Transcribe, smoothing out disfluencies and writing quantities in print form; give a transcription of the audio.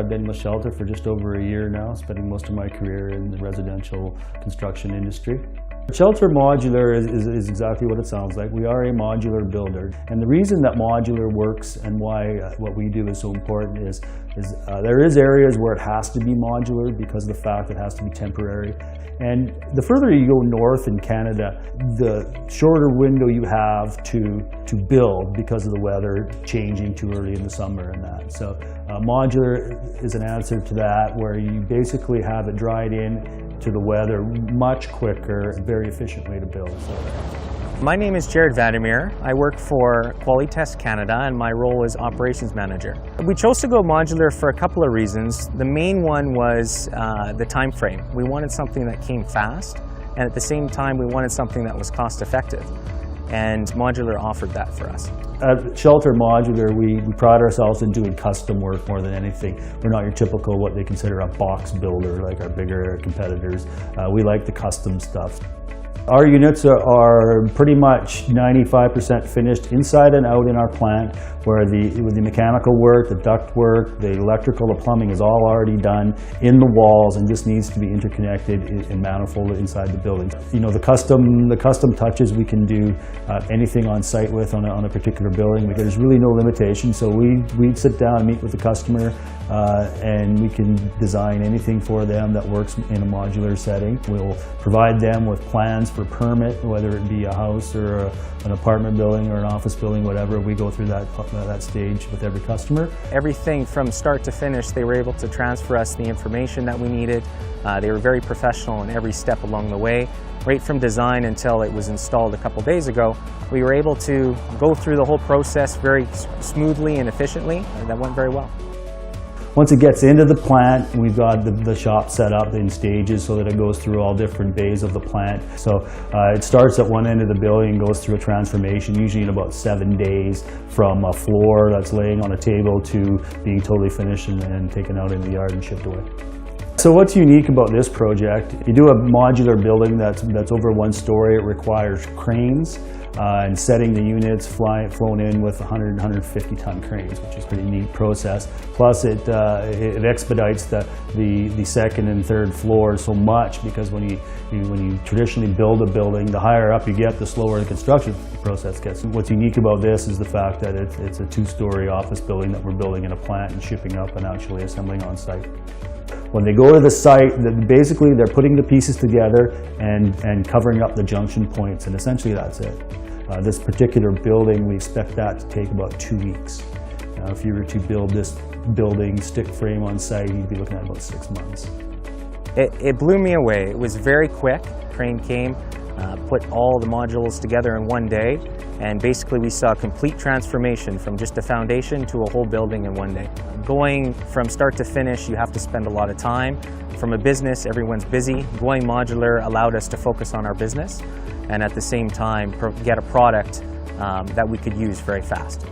I've been with Shelter for just over a year now, spending most of my career in the residential construction industry. Shelter Modular is exactly what it sounds like. We are a modular builder. And the reason that modular works and why what we do is so important is there is areas where it has to be modular because of the fact it has to be temporary. And the further you go north in Canada, the shorter window you have to build because of the weather changing too early in the summer and that. So modular is an answer to that, where you basically have it dried in to the weather much quicker, a very efficient way to build. My name is Jared Vandermeer. I work for Quality Test Canada and my role is Operations Manager. We chose to go modular for a couple of reasons. The main one was the time frame. We wanted something that came fast, and at the same time we wanted something that was cost effective. And modular offered that for us. At Shelter Modular, we pride ourselves in doing custom work more than anything. We're not your typical what they consider a box builder like our bigger competitors. We like the custom stuff. Our units are pretty much 95% finished inside and out in our plant, where with the mechanical work, the duct work, the electrical, the plumbing is all already done in the walls and just needs to be interconnected and manifolded inside the building. You know, the custom touches we can do anything on site with on a particular building. There's really no limitation, so we sit down and meet with the customer and we can design anything for them that works in a modular setting. We'll provide them with plans for permit, whether it be a house or an apartment building or an office building, whatever. We go through that stage with every customer. Everything from start to finish, they were able to transfer us the information that we needed. They were very professional in every step along the way. Right from design until it was installed a couple days ago, we were able to go through the whole process very smoothly and efficiently, and that went very well. Once it gets into the plant, we've got the shop set up in stages so that it goes through all different bays of the plant. So it starts at one end of the building and goes through a transformation, usually in about 7 days, from a floor that's laying on a table to being totally finished and taken out in the yard and shipped away. So what's unique about this project, you do a modular building that's over 1 story. It requires cranes and setting the units flown in with 150 ton cranes, which is a pretty neat process. Plus it expedites the second and third floors so much, because when you traditionally build a building, the higher up you get, the slower the construction process gets. And what's unique about this is the fact that it's a 2-story office building that we're building in a plant and shipping up and actually assembling on site. When they go to the site, basically they're putting the pieces together and covering up the junction points, and essentially that's it. This particular building, we expect that to take about 2 weeks. Now, if you were to build this building stick frame on site, you'd be looking at about 6 months. It blew me away. It was very quick. Crane came, put all the modules together in one day, and basically we saw a complete transformation from just a foundation to a whole building in one day. Going from start to finish, you have to spend a lot of time. From a business, everyone's busy. Going modular allowed us to focus on our business and at the same time get a product that we could use very fast.